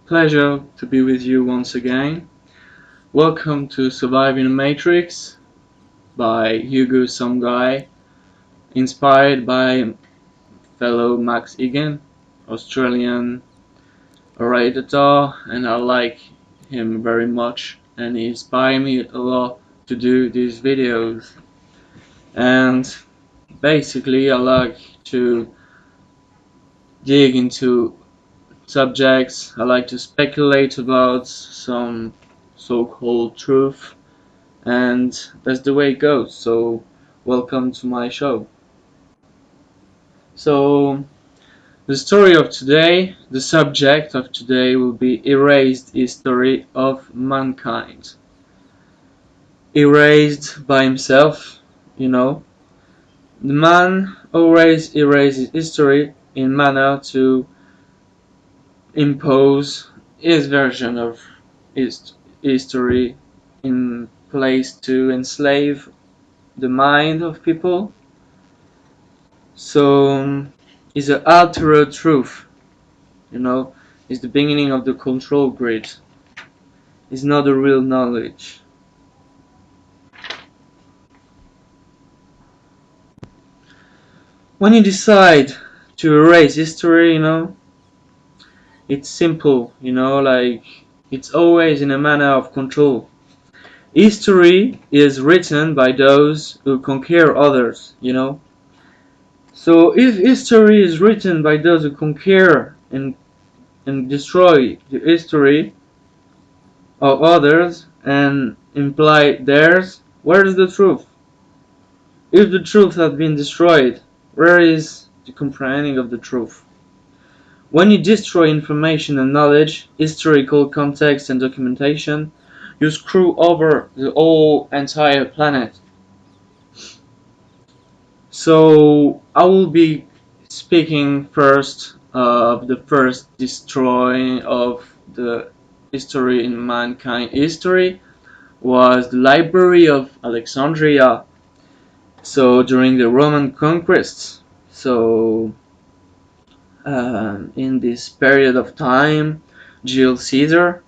Pleasure to be with you once again. Welcome to Surviving the Matrix by Hugo Someguy, inspired by fellow Max Egan, Australian orator, and I like him very much, and he inspired me a lot to do these videos. And basically, I like to dig into subjects. I like to speculate about some so-called truth, and that's the way it goes. So welcome to my show. So the story of today, the subject of today will be erased history of mankind. Erased by himself, you know. The man always erases history in manner to impose his version of history in place to enslave the mind of people. So it's an altered truth, you know, it's the beginning of the control grid. It's not the real knowledge. When you decide to erase history, it's simple, like it's always in a manner of control. History is written by those who conquer others. So if history is written by those who conquer and destroy the history of others and imply theirs, where is the truth? If the truth has been destroyed, where is the comprehending of the truth? When you destroy information and knowledge, historical context and documentation, you screw over the whole entire planet. So I will be speaking first of the first destroying of the history in mankind history was the Library of Alexandria. So during the Roman conquests, in this period of time, Julius Caesar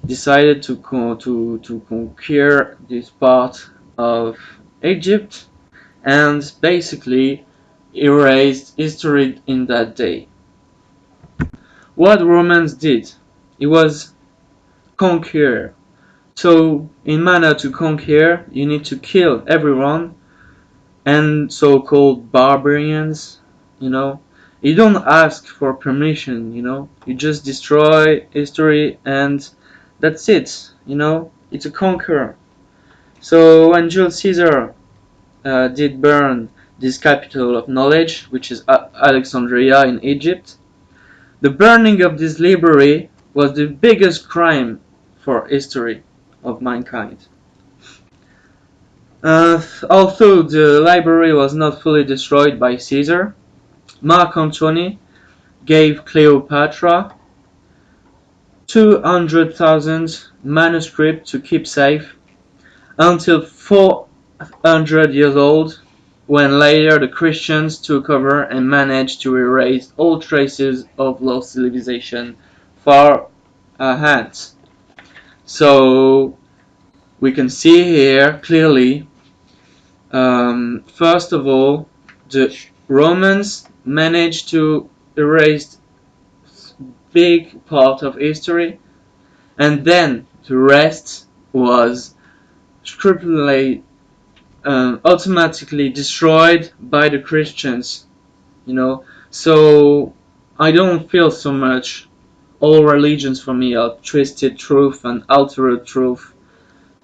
decided to conquer this part of Egypt and basically erased history in that day. What Romans did, it was conquer. So in manner to conquer, you need to kill everyone and so-called barbarians, you know. You don't ask for permission, You just destroy history and that's it. It's a conqueror. So when Julius Caesar did burn this capital of knowledge, which is Alexandria in Egypt, the burning of this library was the biggest crime for history of mankind. Although the library was not fully destroyed by Caesar, Mark Antony gave Cleopatra 200,000 manuscripts to keep safe until 400 years old, when later the Christians took over and managed to erase all traces of lost civilization far ahead. So we can see here clearly, first of all, the Romans managed to erase big part of history, and then the rest was scrupulously automatically destroyed by the Christians. So I don't feel so much all religions for me are twisted truth and altered truth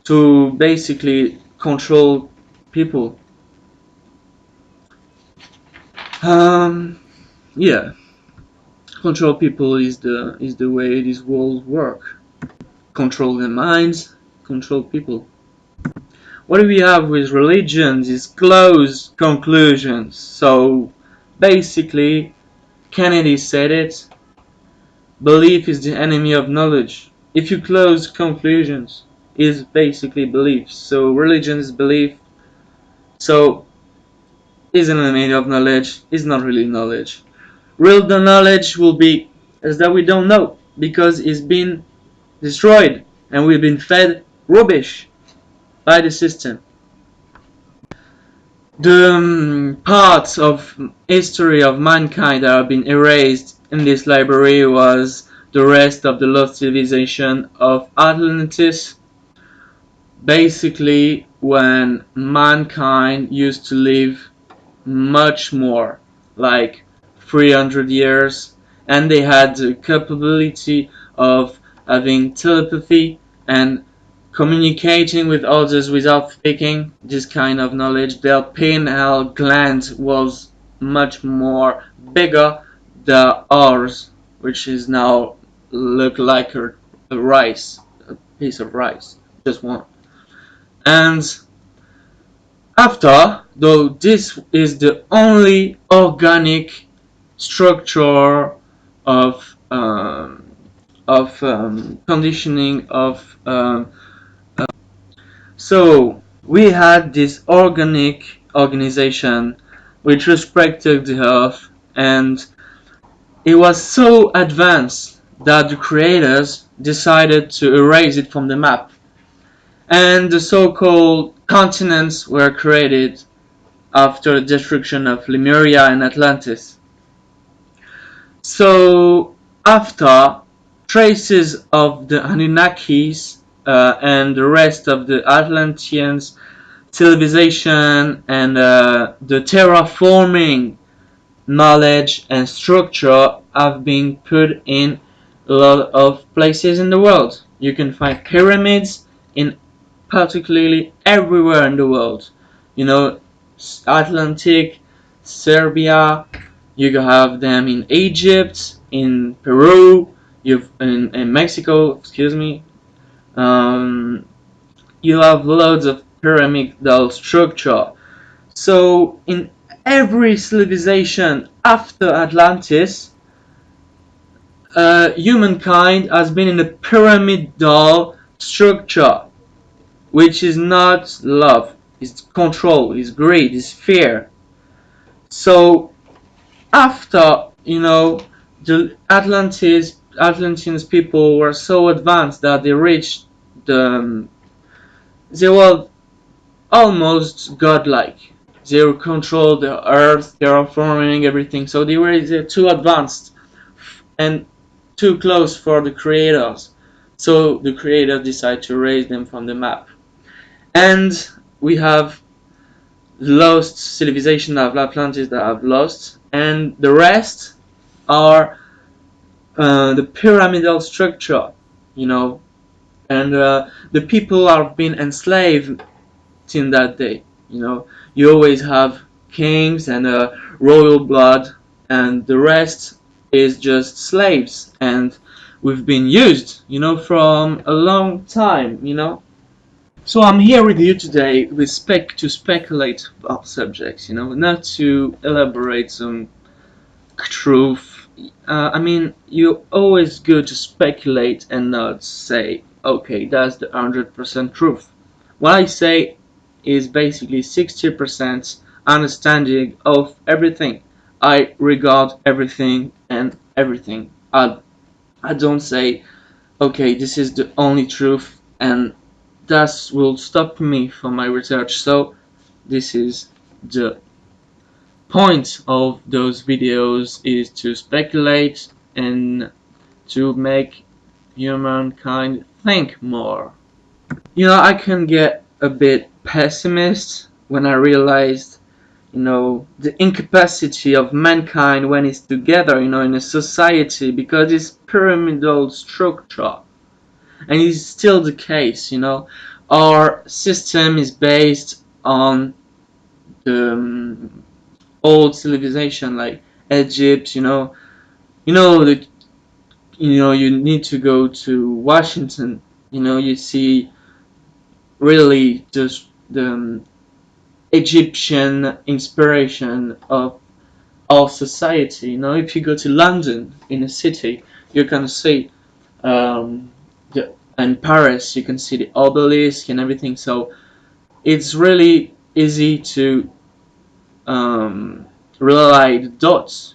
to basically control people. Um, yeah, control people is the way this world work. Control their minds, control people. What we have with religions is closed conclusions. So basically, Kennedy said it, belief is the enemy of knowledge. If you close conclusions, is basically belief. So religion is belief. So is an enemy of knowledge, is not really knowledge. Real knowledge will be is that we don't know. because it's been destroyed and we've been fed rubbish by the system. The parts of history of mankind that have been erased in this library was the rest of the lost civilization of Atlantis. Basically, when mankind used to live much more, like 300 years, and they had the capability of having telepathy and communicating with others without speaking. This kind of knowledge, their pineal gland was much more bigger than ours, which is now look like a rice, a piece of rice, just one. And after, though this is the only organic structure of conditioning of so we had this organic organization which respected the earth, and it was so advanced that the creators decided to erase it from the map, and the so-called continents were created after the destruction of Lemuria and Atlantis. So after, traces of the Anunnakis and the rest of the Atlanteans civilization and the terraforming knowledge and structure have been put in a lot of places in the world. You can find pyramids in particularly everywhere in the world. You know, Atlantic, Serbia, you have them in Egypt, in Peru, you've in Mexico, excuse me. Um, you have loads of pyramidal structure. So in every civilization after Atlantis, humankind has been in a pyramidal structure, which is not love, it's control, it's greed, it's fear. So after, the Atlanteans people were so advanced that they reached they were almost godlike. They controlled the earth, terraforming everything. So they're too advanced and too close for the creators. So the creators decide to erase them from the map. And we have lost civilization of Atlantis that have lost, and the rest are the pyramidal structure, you know, and the people have been enslaved in that day. You always have kings and royal blood, and the rest is just slaves, and we've been used, from a long time. So I'm here with you today with to speculate about subjects, not to elaborate some truth. I mean, you're always good to speculate and not say, okay, that's the 100% truth. What I say is basically 60% understanding of everything. I regard everything and everything. I don't say, okay, this is the only truth, and that will stop me from my research. So this is the point of those videos, is to speculate and to make humankind think more. I can get a bit pessimist when I realized, the incapacity of mankind when it's together, in a society, because it's pyramidal structure. And it's still the case, Our system is based on the old civilization like Egypt, the you need to go to Washington, you see really just the Egyptian inspiration of our society. If you go to London in a city, you can see in Paris you can see the obelisk and everything. So it's really easy to rely the dots,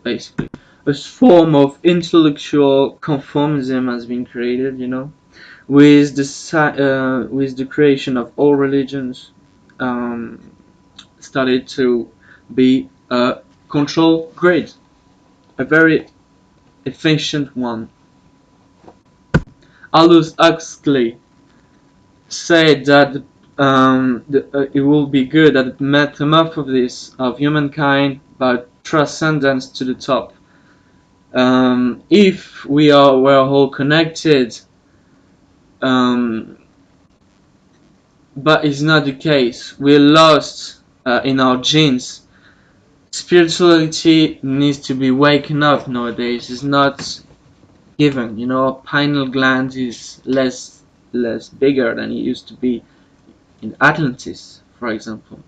basically. a form of intellectual conformism has been created, with the creation of all religions, um, started to be a control grid, a very efficient one. Aldous Huxley said that it will be good at the metamorphosis of humankind by transcendence to the top. If we're all connected, um, but it's not the case. We're lost in our genes. Spirituality needs to be waken up nowadays. It's not given. Our pineal gland is less bigger than it used to be in Atlantis, for example.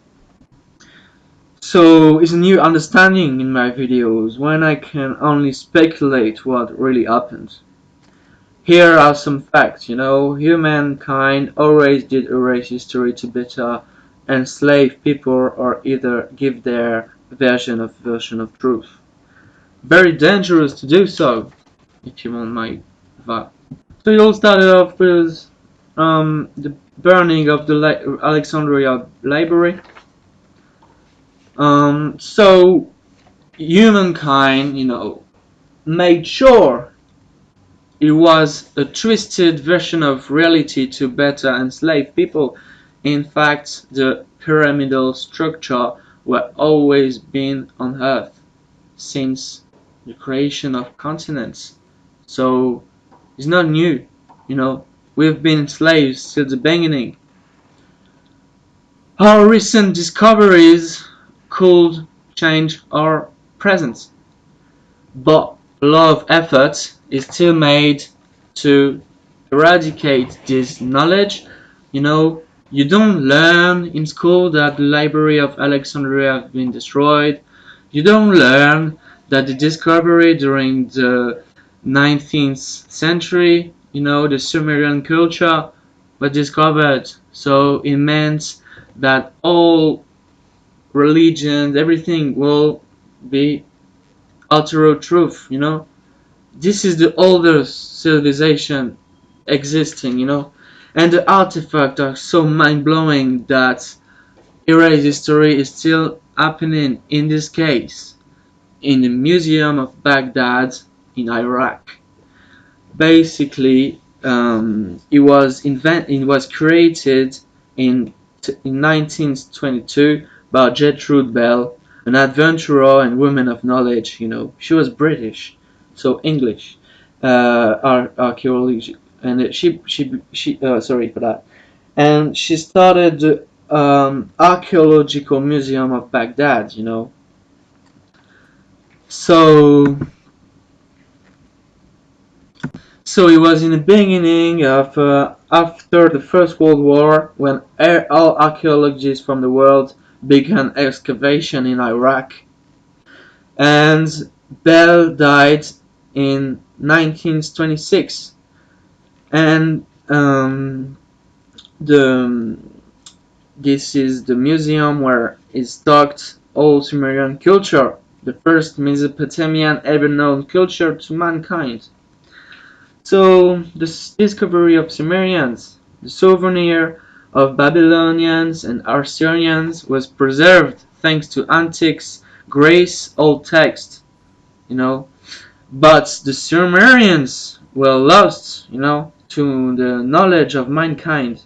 So it's a new understanding in my videos when I can only speculate what really happened. Here are some facts, humankind always did erase history to better enslave people or either give their version of truth. Very dangerous to do so, if you want my vibe. So it all started off with the burning of the Alexandria library. So humankind, made sure it was a twisted version of reality to better enslave people. In fact, the pyramidal structure were always been on Earth since the creation of continents. So it's not new, We've been slaves since the beginning. Our recent discoveries could change our present, but a lot of effort is still made to eradicate this knowledge. You don't learn in school that the Library of Alexandria has been destroyed. You don't learn that the discovery during the 19th century, the Sumerian culture was discovered. So it meant that all religions, everything will be altered truth, This is the oldest civilization existing, And the artifacts are so mind-blowing that erased history is still happening in this case in the Museum of Baghdad in Iraq. Basically, it was created in 1922 by Gertrude Bell, an adventurer and woman of knowledge. She was British, so English archaeology, and sorry for that. And she started the Archaeological Museum of Baghdad. So So it was in the beginning of after the First World War when all archaeologists from the world began excavation in Iraq, and Bell died in 1926, and the this is the museum where is stocked all Sumerian culture, the first Mesopotamian ever known culture to mankind. So the discovery of Sumerians, the souvenir of Babylonians and Assyrians was preserved thanks to antiques, Greece, old text, you know. But the Sumerians were lost, to the knowledge of mankind.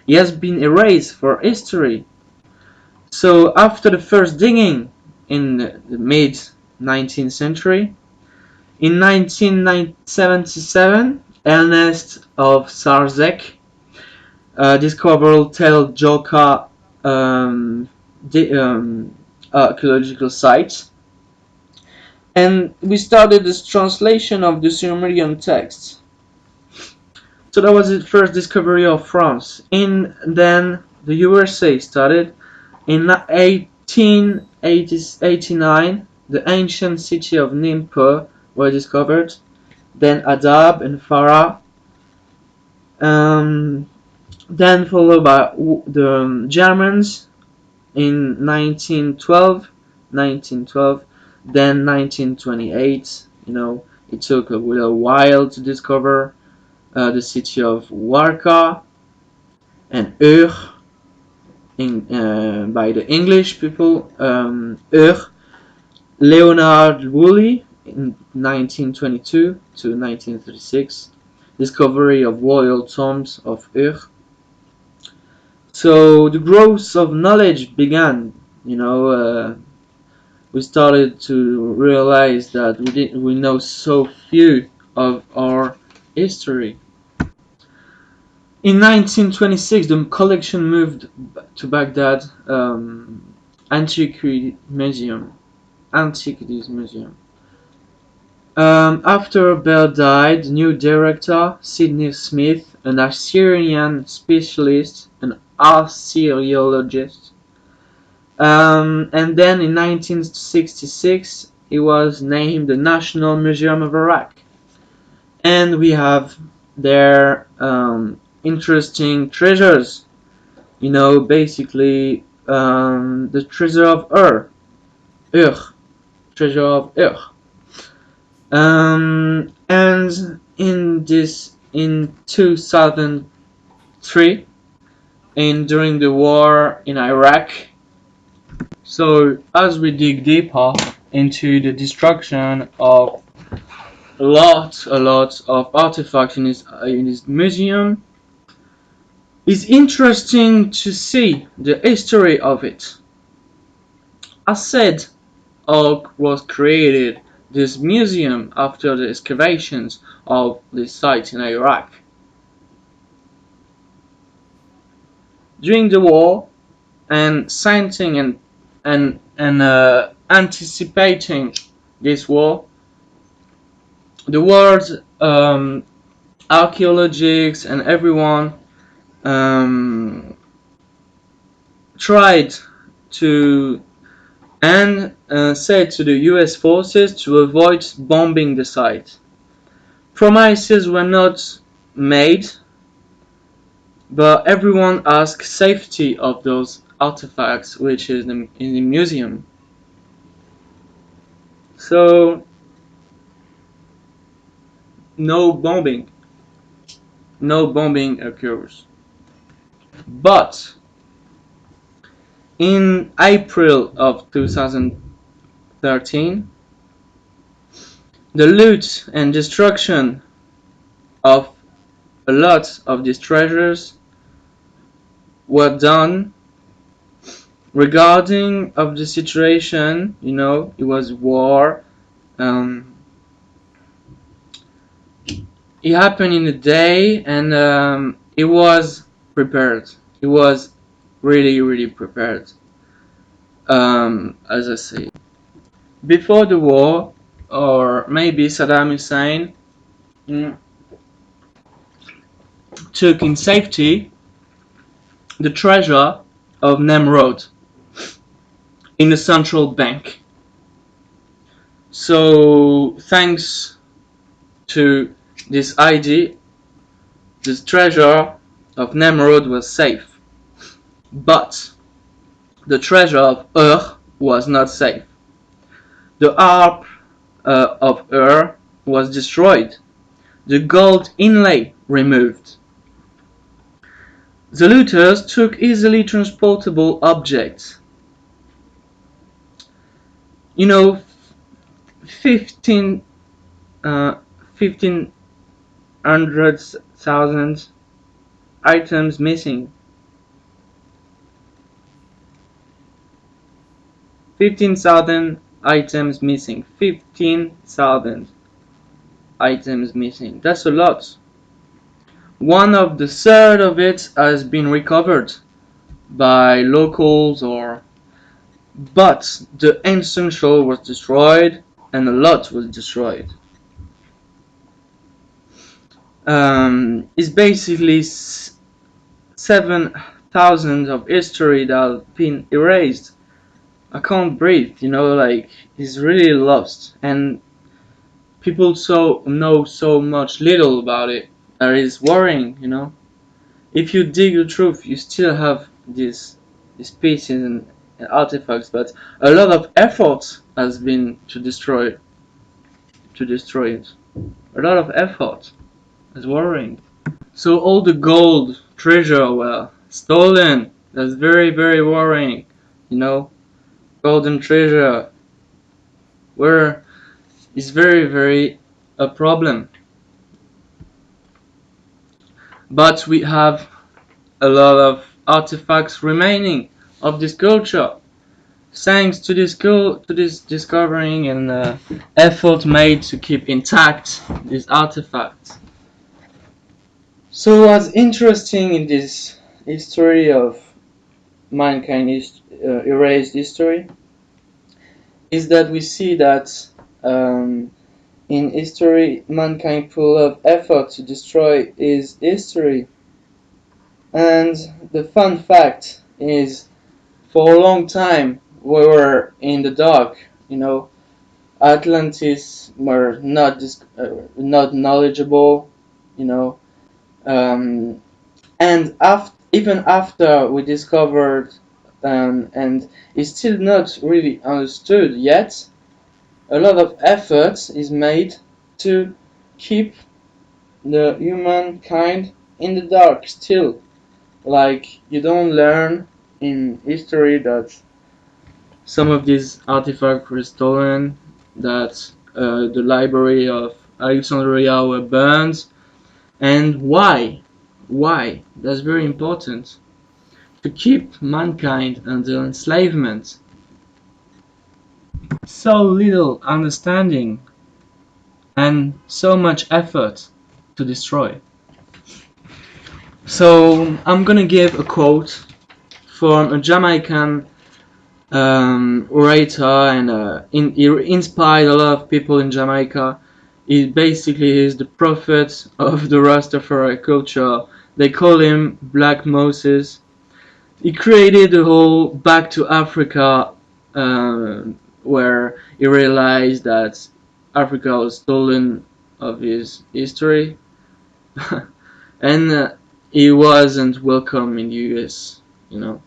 He has been erased for history. So after the first digging in the mid 19th century, in 1977, Ernest of Sarzec discovered Tel Joka the, archaeological site, and we started this translation of the Sumerian texts. So that was the first discovery of France. Then the USA started. In 1889, the ancient city of Nippur was discovered. Then Adab and Farah. Um, then followed by the Germans in 1912. Then 1928, it took a little while to discover the city of Warka and Ur by the English people. Ur, Leonard Woolley in 1922 to 1936, discovery of royal tombs of Ur. So the growth of knowledge began. We started to realize that we know so few of our history. In 1926, the collection moved to Baghdad Antiquities Museum. After Bell died, new director Sidney Smith, an Assyrian specialist, an Assyriologist, and then in 1966 it was named the National Museum of Iraq, and we have their interesting treasures. Basically the treasure of Ur, treasure of Ur. And in 2003, during the war in Iraq. So as we dig deeper into the destruction of a lot of artifacts in his museum, it's interesting to see the history of it. As said, Oak was created this museum after the excavations of this site in Iraq. During the war, and sensing and anticipating this war, the world's archaeologists and everyone tried to and said to the US forces to avoid bombing the site. Promises were not made, but everyone asked safety of those artifacts, which is in the museum. So no bombing, no bombing occurs. But in April of 2013, the loot and destruction of a lot of these treasures were done. Regarding of the situation, it was war. It happened in a day, and it was prepared. It was really, really prepared. As I say, before the war, or maybe Saddam Hussein took in safety the treasure of Nemrod in the central bank. So thanks to this idea, this treasure of Nemrod was safe. But the treasure of Ur was not safe. The harp of Ur was destroyed, the gold inlay removed. The looters took easily transportable objects. 1,500,000 items missing. 15,000 items missing. 15,000 items missing. That's a lot. One of the third of it has been recovered by locals, but the essential was destroyed, and a lot was destroyed. It's basically 7,000 of history that have been erased. I can't breathe, it's really lost, and people know so much little about it. That is worrying. If you dig the truth, you still have these pieces and artifacts, but a lot of effort has been to destroy it. A lot of effort. It's worrying. So all the gold treasure were stolen. That's very, very worrying. You know, golden treasure where is very, very a problem. But we have a lot of artifacts remaining of this culture, thanks to this discovering and effort made to keep intact these artifacts. So what's interesting in this history of mankind erased history is that we see that in history mankind put a lot of effort to destroy his history. And the fun fact is, for a long time we were in the dark. You know, Atlantis were not knowledgeable. You know, and even after we discovered, and it's still not really understood yet, a lot of effort is made to keep the humankind in the dark still. Like, you don't learn in history that some of these artifacts were stolen, that the library of Alexandria were burned, and why? Why? That's very important. To keep mankind under enslavement. So little understanding and so much effort to destroy. So I'm gonna give a quote from a Jamaican orator, and he inspired a lot of people in Jamaica. He basically is the prophet of the Rastafari culture. They call him Black Moses. He created the whole Back to Africa, where he realized that Africa was stolen of his history, and he wasn't welcome in the US, you know.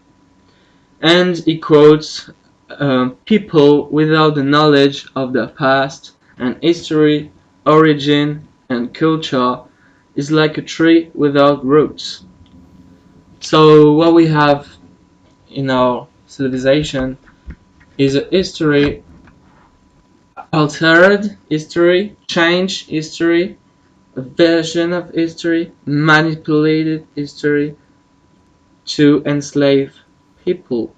And he quotes, people without the knowledge of their past and history, origin, and culture is like a tree without roots. So what we have in our civilization is a history, altered history, changed history, a version of history, manipulated history to enslave people.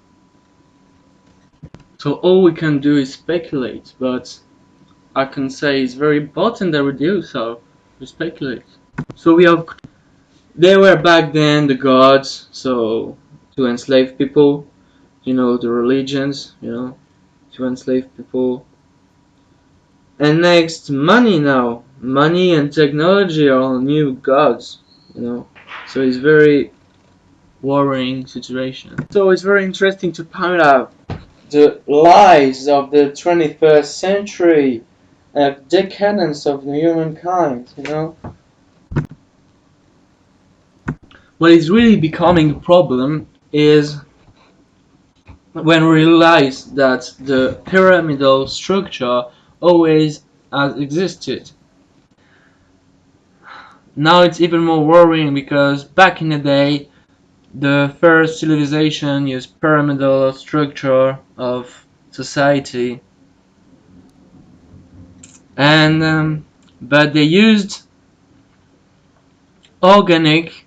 So all we can do is speculate, but I can say it's very important that we do so. We speculate. So they were back then the gods, so to enslave people, the religions, to enslave people. And next, money now. Money and technology are all new gods, you know. So it's very worrying situation. So it's very interesting to point out the lies of the 21st century, decadence of the humankind. What is really becoming a problem is when we realize that the pyramidal structure always has existed. Now it's even more worrying because back in the day, the first civilization used pyramidal structure of society, and but they used organic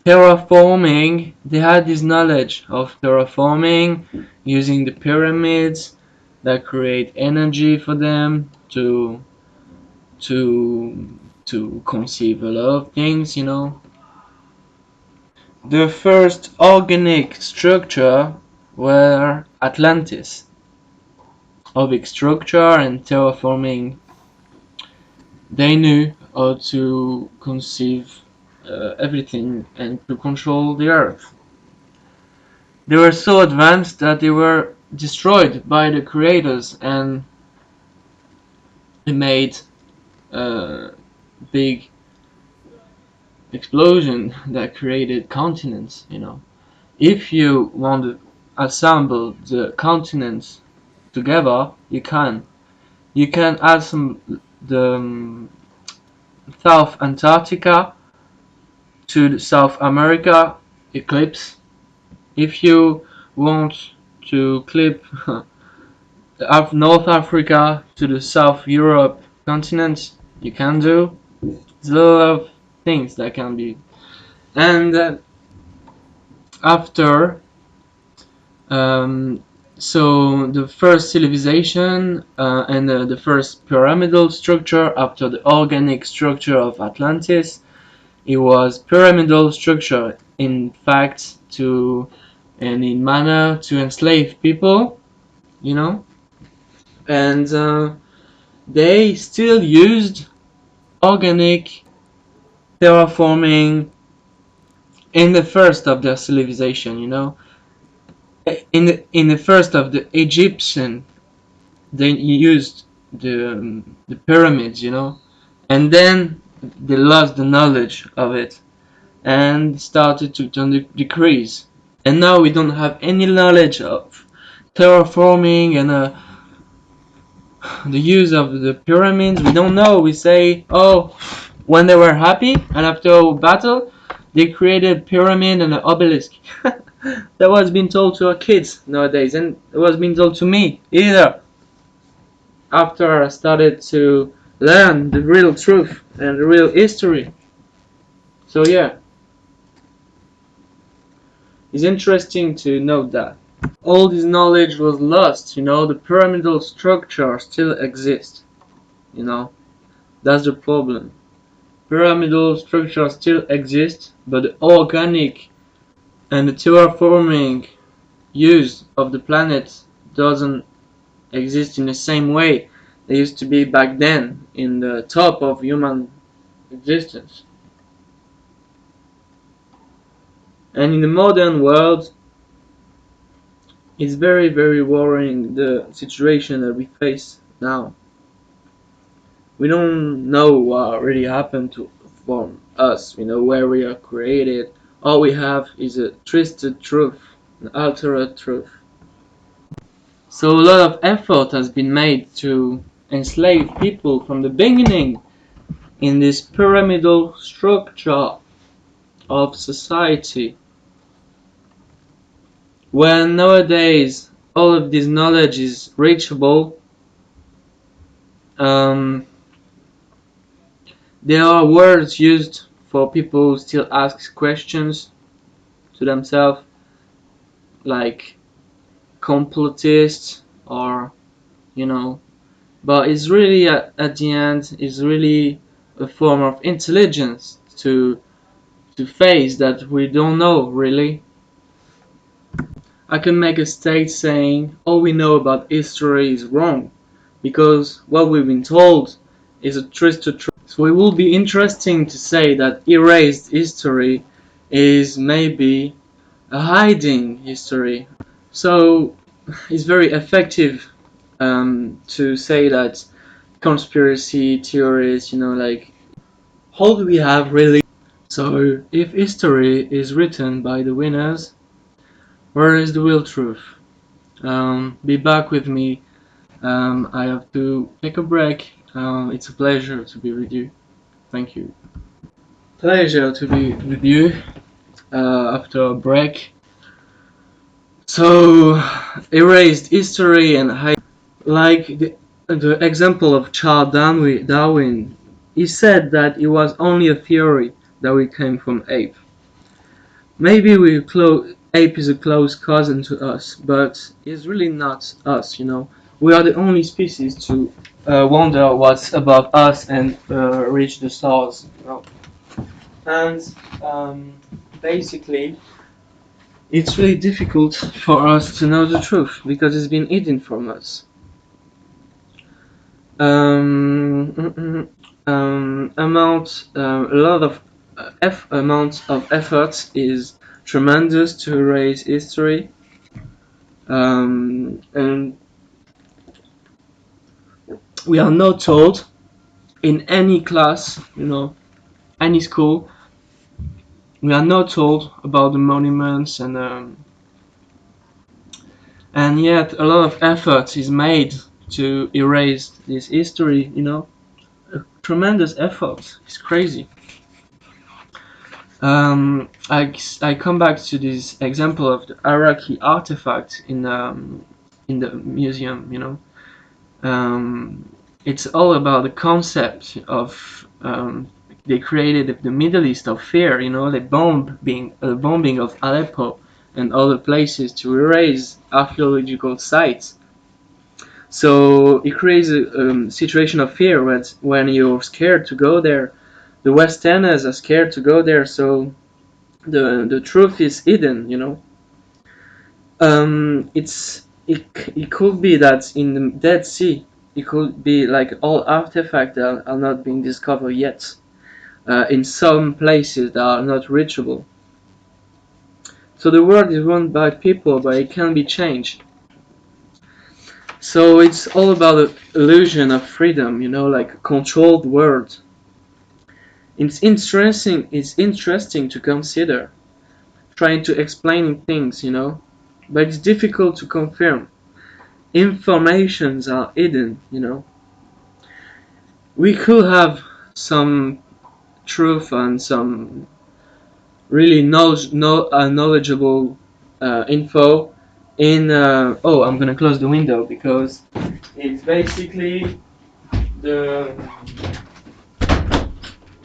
terraforming. They had this knowledge of terraforming, using the pyramids that create energy for them to to conceive a lot of things. The first organic structure were Atlantis. Organic structure and terraforming. They knew how to conceive everything and to control the earth. They were so advanced that they were destroyed by the creators, and it made a big explosion that created continents. If you want to assemble the continents together, you can. You can add some the South Antarctica to the South America eclipse. If you want to clip North Africa to the South Europe continent, you can do. There's a lot of things that can be. And after, um, so the first civilization and the first pyramidal structure after the organic structure of Atlantis, it was pyramidal structure in fact to and in manner to enslave people, you know, and they still used organic terraforming in the first of their civilization, you know. In the first of the Egyptian, they used the pyramids, you know, and then they lost the knowledge of it and started to decrease. And now we don't have any knowledge of terraforming and the use of the pyramids. We don't know. We say, oh, when they were happy and after a battle, they created pyramid and an obelisk. That was being told to our kids nowadays, and it was being told to me either. After I started to learn the real truth and the real history. So yeah, it's interesting to note that. All this knowledge was lost, you know, the pyramidal structure still exists, you know, that's the problem. Pyramidal structure still exists, but the organic and the terraforming use of the planet doesn't exist in the same way they used to be back then in the top of human existence. And in the modern world, it's very, very worrying the situation that we face now. We don't know what really happened to from us, you know, where we are created. All we have is a twisted truth, an altered truth. So a lot of effort has been made to enslave people from the beginning in this pyramidal structure of society. When nowadays all of this knowledge is reachable, um, there are words used for people who still ask questions to themselves, like complotist or, you know, but it's really at the end is really a form of intelligence to face that we don't know really. I can make a state saying all we know about history is wrong because what we've been told is a twisted truth. So it will be interesting to say that erased history is maybe a hiding history. So it's very effective to say that conspiracy theories, you know, like how do we have really? So if history is written by the winners, where is the real truth? Be back with me. I have to take a break. It's a pleasure to be with you. Thank you. Pleasure to be with you after a break. So, erased history and like the example of Charles Darwin, he said that it was only a theory that we came from ape. Maybe ape is a close cousin to us, but it's really not us, you know. We are the only species to wonder what's above us and reach the stars, you know. And um, basically, it's really difficult for us to know the truth because it's been hidden from us. A lot of amount of effort is tremendous to erase history, and we are not told in any class, you know, any school, We are not told about the monuments, and yet a lot of effort is made to erase this history. A tremendous effort. It's crazy. I come back to this example of the Iraqi artifact in the museum. It's all about the concept of they created the Middle East of fear. The bombing of Aleppo and other places to erase archaeological sites. So it creates a situation of fear when you're scared to go there. The Westerners are scared to go there, so the truth is hidden. It could be that in the Dead Sea, it could be like all artifacts are not being discovered yet. In some places that are not reachable. So the world is run by people, but it can be changed. So it's all about the illusion of freedom, like a controlled world. It's interesting. It's interesting to consider trying to explain things, but it's difficult to confirm. Informations are hidden. We could have some truth and some really knowledgeable info in. Oh, I'm gonna close the window because it's basically the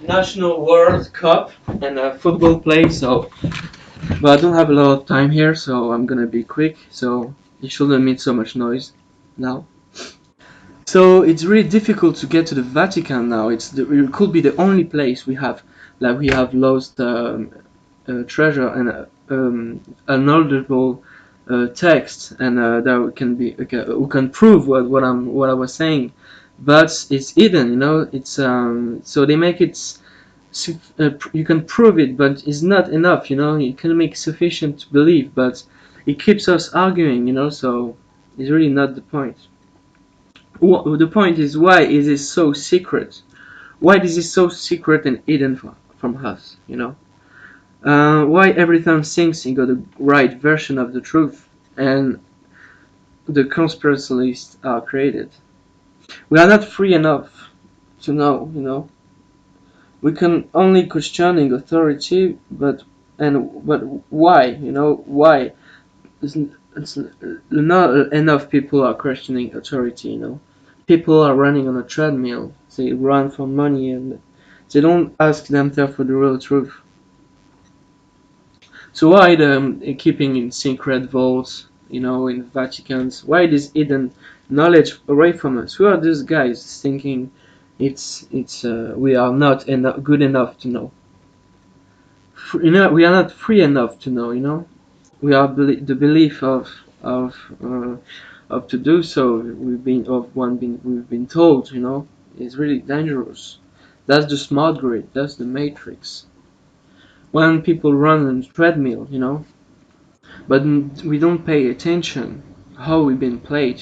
National World Cup and a football play. So, but I don't have a lot of time here, so I'm gonna be quick. So it shouldn't make so much noise now. So it's really difficult to get to the Vatican now. It could be the only place we have lost treasure and an knowledgeable text, and that we can prove what I was saying, but it's hidden. It's so they make it. You can prove it, but it's not enough. You can make sufficient to believe, but it keeps us arguing. So it's really not the point. The point is, why is it so secret? Why is it so secret and hidden from us? Why every time things you got the right version of the truth and the conspiracists are created? We are not free enough to know. We can only questioning authority, but why? Why? It's not enough people are questioning authority. People are running on a treadmill. They run for money and they don't ask themselves for the real truth. So why the keeping in secret vaults, in Vaticans? Why this hidden knowledge away from us? Who are these guys thinking it's we are not good enough to know? We are not free enough to know. We are the belief of uh, of to do so. We've been told. Is really dangerous. That's the smart grid. That's the matrix. When people run on treadmill, but we don't pay attention how we've been played.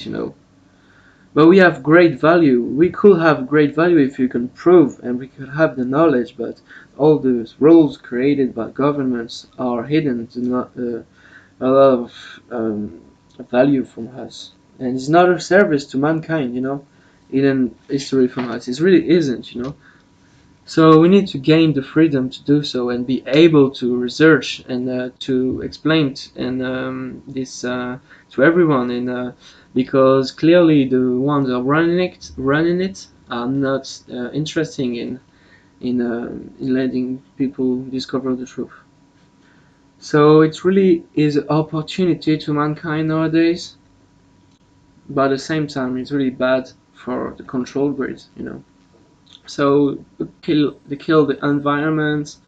But we have great value. We could have great value if we can prove and we could have the knowledge, but all those rules created by governments are hidden to not a lot of value from us. And it's not a service to mankind, hidden history from us. It really isn't. So we need to gain the freedom to do so and be able to research and to explain and this to everyone, and because clearly the ones that are running it are not interested in letting people discover the truth. So it really is an opportunity to mankind nowadays, but at the same time it's really bad for the control grid. So they kill the environment.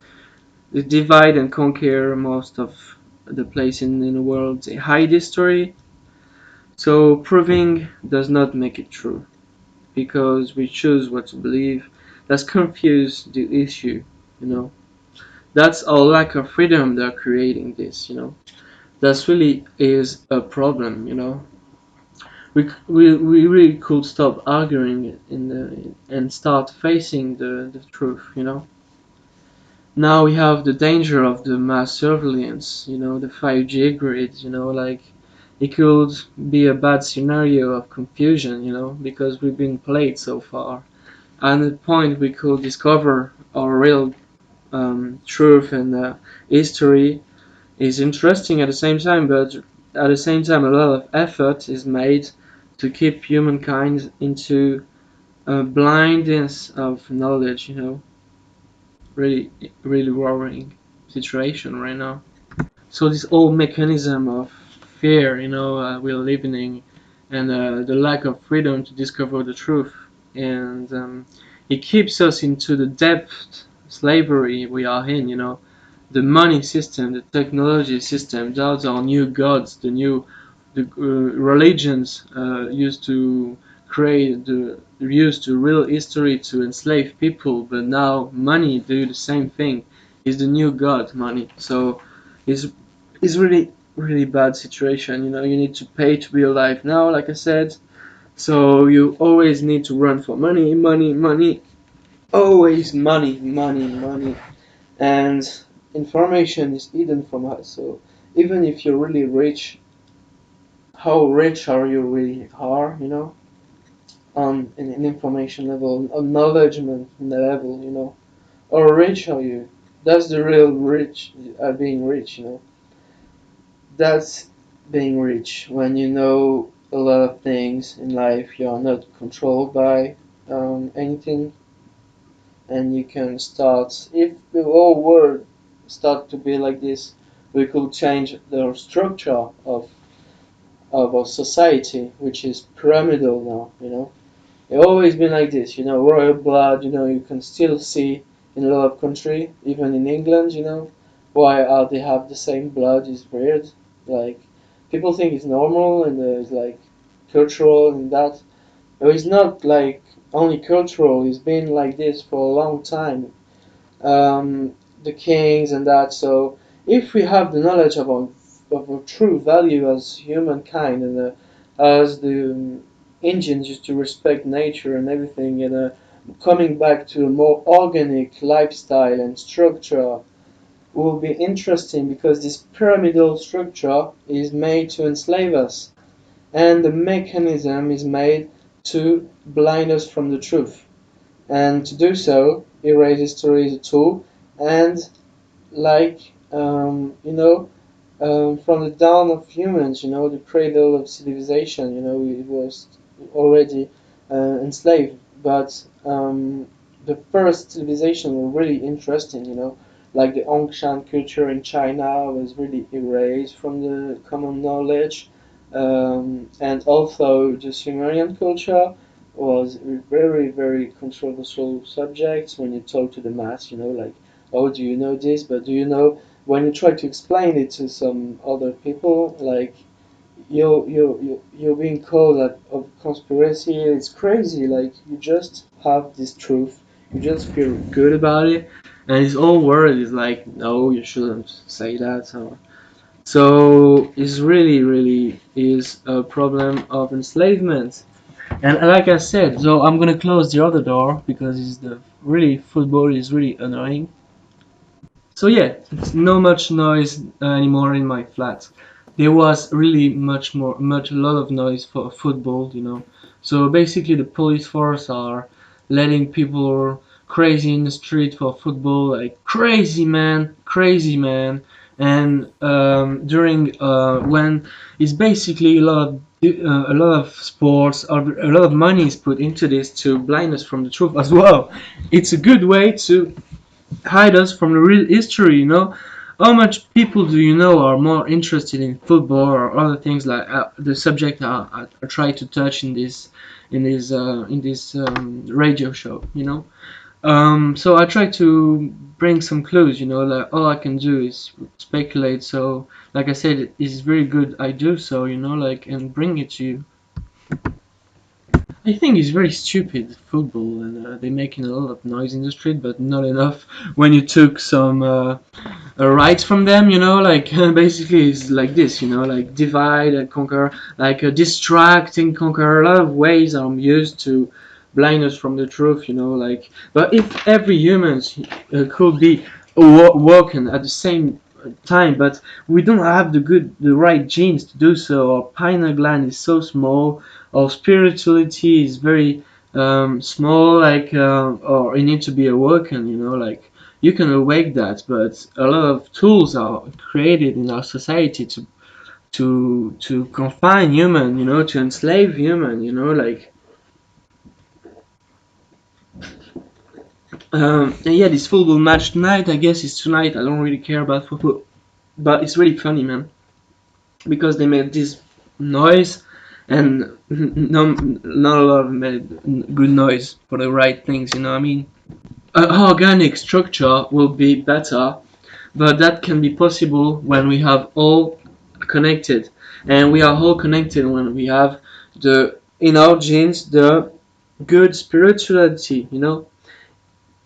They divide and conquer most of the place in the world. They hide history. So proving does not make it true because we choose what to believe. That's confuse the issue. You know. That's our lack of freedom that are creating this. That's really is a problem. We really could stop arguing and start facing the truth. Now we have the danger of the mass surveillance, the 5G grid, like it could be a bad scenario of confusion, because we've been played so far. And at the point we could discover our real truth and history is interesting at the same time, but at the same time a lot of effort is made to keep humankind into a blindness of knowledge, really, really worrying situation right now. So this whole mechanism of fear, we're living in, and the lack of freedom to discover the truth, and it keeps us into the depth slavery we are in. The money system, the technology system, those are new gods, the religions used to create the used to real history to enslave people, but now money do the same thing. Is the new god money? So it's really really bad situation. You need to pay to be alive now, like I said. So you always need to run for money, money, money, always money, money, money, and information is hidden from us. So even if you're really rich, how rich are you really are, on an information level, on knowledge level, how rich are you? That's the real rich, being rich, That's being rich when you know a lot of things in life. You are not controlled by anything, and you can start. If the whole world start to be like this, we could change the structure of our society, which is pyramidal now. It's always been like this. Royal blood. You can still see in a lot of country, even in England. Why are they have the same blood is weird. Like people think it's normal and it's like cultural and that. But it's not like only cultural. It's been like this for a long time. The kings and that. So if we have the knowledge of our true value as humankind and as the Indians used to respect nature and everything, and coming back to a more organic lifestyle and structure will be interesting because this pyramidal structure is made to enslave us, and the mechanism is made to blind us from the truth. And to do so, erase history is a tool, and like from the dawn of humans, the cradle of civilization, it was already enslaved. But the first civilization were really interesting, like the Hongshan culture in China was really erased from the common knowledge, and also the Sumerian culture was very, very controversial subjects when you talk to the mass, like, oh, do you know this? But do you know when you try to explain it to some other people, like you're being called of conspiracy. It's crazy. Like you just have this truth, you just feel good about it, and his whole world is like, no, you shouldn't say that. So it's really, really is a problem of enslavement. And like I said, so I'm gonna close the other door because it's the really football is really annoying. So yeah, it's no much noise anymore in my flat. There was really much a lot of noise for football, So basically, the police force are letting people crazy in the street for football, like crazy man. And during when it's basically a lot of sports or a lot of money is put into this to blind us from the truth as well. It's a good way to hide us from the real history, How much people do you know are more interested in football or other things like the subject I try to touch in this radio show, So I try to bring some clues, like all I can do is speculate. So, like I said, it's very good I do so, like and bring it to you. I think it's very stupid football, and they're making a lot of noise in the street, but not enough when you took some rights from them. Like basically it's like this. Like divide and conquer, like distract and conquer. A lot of ways are used to blind us from the truth. Like, but if every human could be working at the same time, but we don't have the right genes to do so. Our pineal gland is so small. Our spirituality is very small, like or it needs to be awoken. Like you can awake that, but a lot of tools are created in our society to confine human, to enslave human, like and yeah, this football match tonight. I guess it's tonight. I don't really care about football, but it's really funny, man, because they made this noise, and no, not a lot of them made good noise for the right things. You know what I mean? Organic structure will be better, but that can be possible when we have all connected, and we are all connected when we have the in our genes the good spirituality.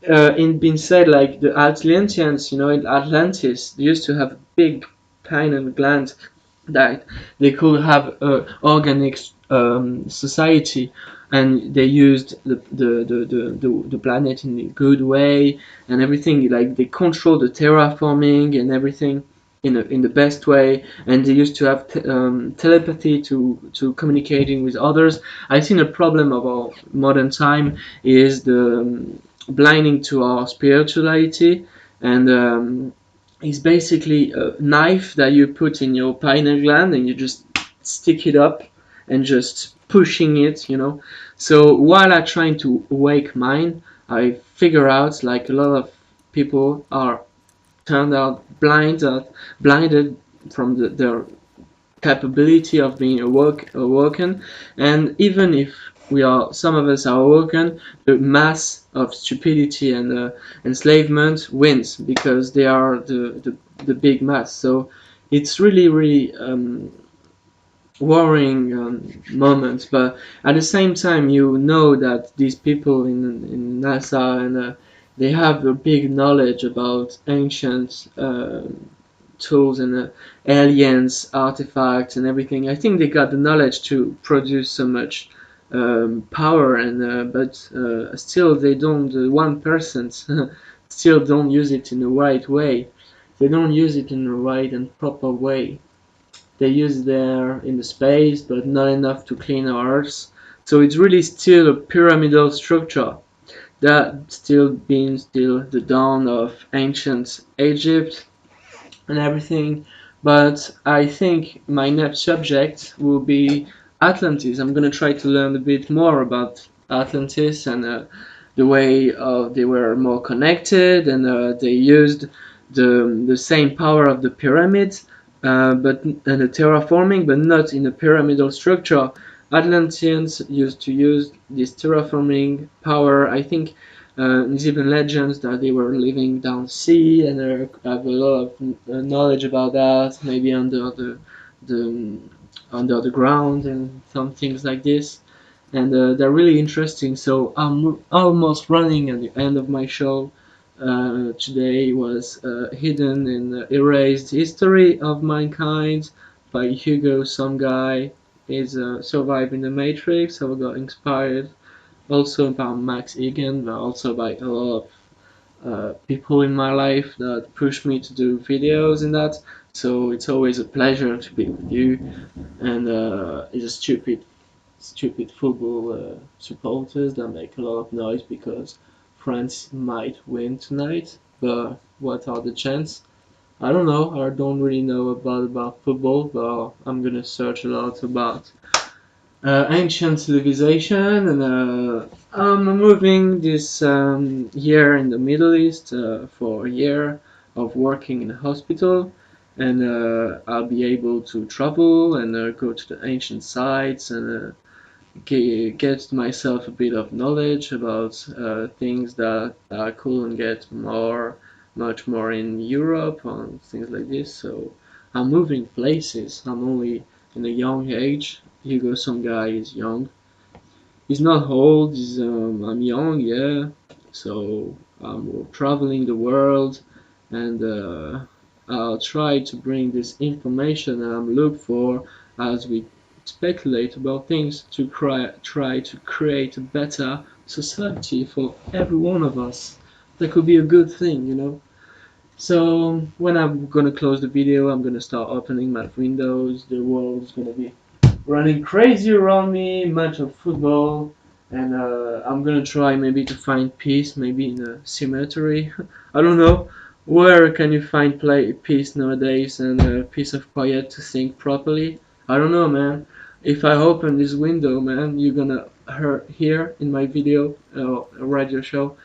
In being said, like the Atlanteans, in Atlantis, they used to have big pineal glands that they could have organic society, and they used the planet in a good way and everything. Like they control the terraforming and everything in the best way, and they used to have telepathy to communicating with others. I think the problem of our modern time is the blinding to our spirituality, and it's basically a knife that you put in your pineal gland and you just stick it up and just pushing it. So while I'm trying to wake mine, I figure out like a lot of people are turned out blinded from their capability of being awoken, and even if some of us are awoken, the mass of stupidity and enslavement wins because they are the big mass. So it's really really worrying moments, but at the same time you know that these people in NASA and they have a big knowledge about ancient tools and aliens, artifacts, and everything. I think they got the knowledge to produce so much power, and but still they don't. 1% still don't use it in the right way. They don't use it in the right and proper way. They use there in the space, but not enough to clean our Earth. So it's really still a pyramidal structure that still being still the dawn of ancient Egypt and everything. But I think my next subject will be Atlantis. I'm gonna try to learn a bit more about Atlantis and the way they were more connected, and they used the same power of the pyramids, but and the terraforming, but not in a pyramidal structure. Atlanteans used to use this terraforming power. I think there's even legends that they were living down sea, and they have a lot of knowledge about that, maybe the under the ground and some things like this, and they're really interesting. So I'm almost running at the end of my show. Today was Hidden and Erased History of Mankind by Hugo Someguy. Is Surviving the Matrix. I got inspired also by Max Egan, but also by a lot of people in my life that push me to do videos and that. So it's always a pleasure to be with you. And it's a stupid football supporters that make a lot of noise because France might win tonight. But what are the chances? I don't know. I don't really know about football, but I'm gonna search a lot about ancient civilization, and I'm moving this year in the Middle East for a year of working in a hospital, and I'll be able to travel and go to the ancient sites and get myself a bit of knowledge about things that I couldn't get much more in Europe and things like this. So I'm moving places. I'm only in a young age. Hugo Someguy is young. He's not old. I'm young, yeah. So I'm traveling the world, and I'll try to bring this information that I'm looking for as we speculate about things to try to create a better society for every one of us. That could be a good thing. So when I'm gonna close the video, I'm gonna start opening my windows. The world's gonna be running crazy around me, match of football, and I'm gonna try maybe to find peace, maybe in a cemetery. I don't know. Where can you find peace nowadays and peace of quiet to think properly? I don't know, man. If I open this window, man, you're gonna hear in my video, radio show,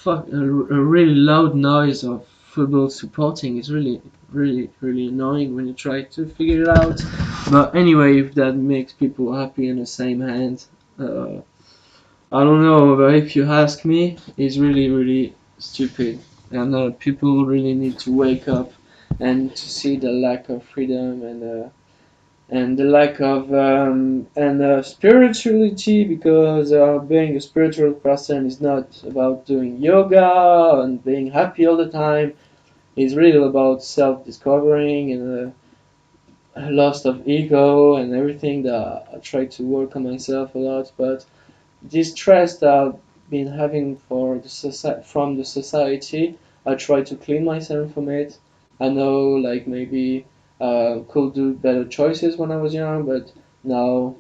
a really loud noise of football supporting. Is really, really, really annoying when you try to figure it out. But anyway, if that makes people happy in the same hand, uh, I don't know. But if you ask me, it's really, really stupid, and people really need to wake up and to see the lack of freedom and the lack of and spirituality, because being a spiritual person is not about doing yoga and being happy all the time. It's really about self-discovering and loss of ego and everything that I try to work on myself a lot. But this stress that I've been having from the society, I try to clean myself from it. I know, like maybe could do better choices when I was young, but now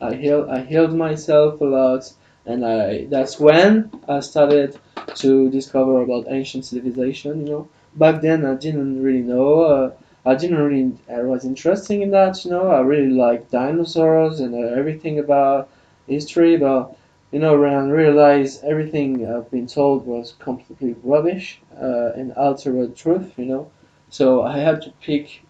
I healed myself a lot, and I that's when I started to discover about ancient civilization. Back then I didn't really know. I didn't really I was interested in that. I really like dinosaurs and everything about history, but when I realized everything I've been told was completely rubbish and altered truth. So I had to pick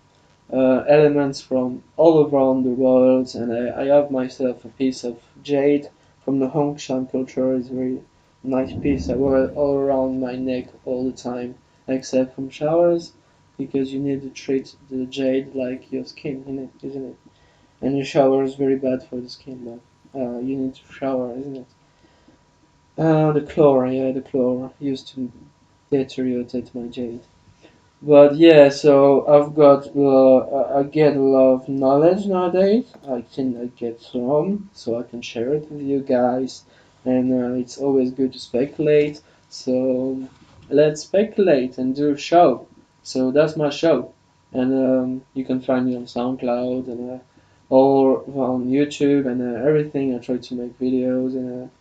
elements from all around the world, and I have myself a piece of jade from the Hongshan culture. It's a very nice piece. I wear it all around my neck all the time, except from showers, because you need to treat the jade like your skin, isn't it? And your shower is very bad for the skin, but you need to shower, isn't it? The chlor, yeah, the chlor used to deteriorate my jade. But yeah, so I get a lot of knowledge nowadays. I get some, so I can share it with you guys, and it's always good to speculate. So let's speculate and do a show. So that's my show, and you can find me on SoundCloud and or on YouTube and everything. I try to make videos and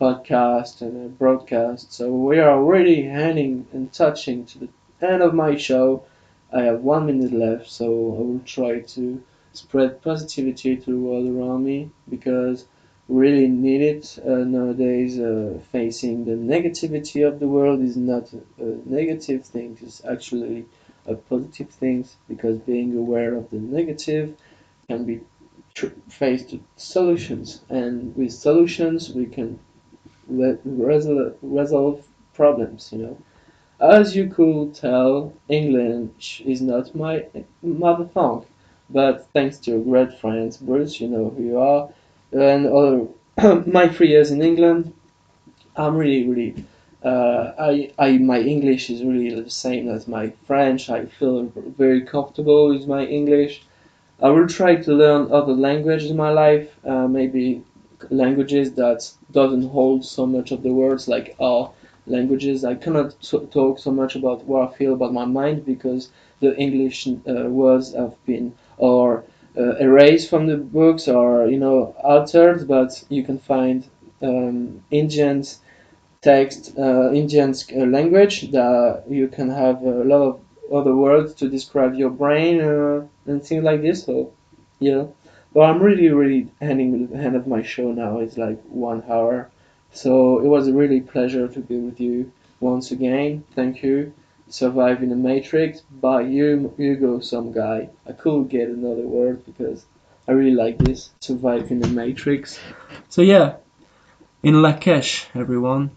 podcast and broadcast. So we are already heading and touching to the end of my show. I have 1 minute left, so I will try to spread positivity to the world around me, because we really need it nowadays. Facing the negativity of the world is not a negative thing, it's actually a positive thing, because being aware of the negative can be faced with solutions, and with solutions we can resolve problems. As you could tell, English is not my mother tongue, but thanks to your great friends, Bruce, you know who you are, and other my 3 years in England, I'm really, really, my English is really the same as my French. I feel very comfortable with my English. I will try to learn other languages in my life, maybe languages that doesn't hold so much of the words like our languages. I cannot talk so much about what I feel about my mind, because the English words have been or erased from the books, or altered. But you can find Indians text, Indian language, that you can have a lot of other words to describe your brain and things like this. So, yeah. But I'm really, really ending the end of my show now. It's like 1 hour. So it was a really pleasure to be with you once again. Thank you. Survive in the Matrix by Hugo Someguy. I could get another word because I really like this. Survive in the Matrix. So yeah, in Lakesh, everyone.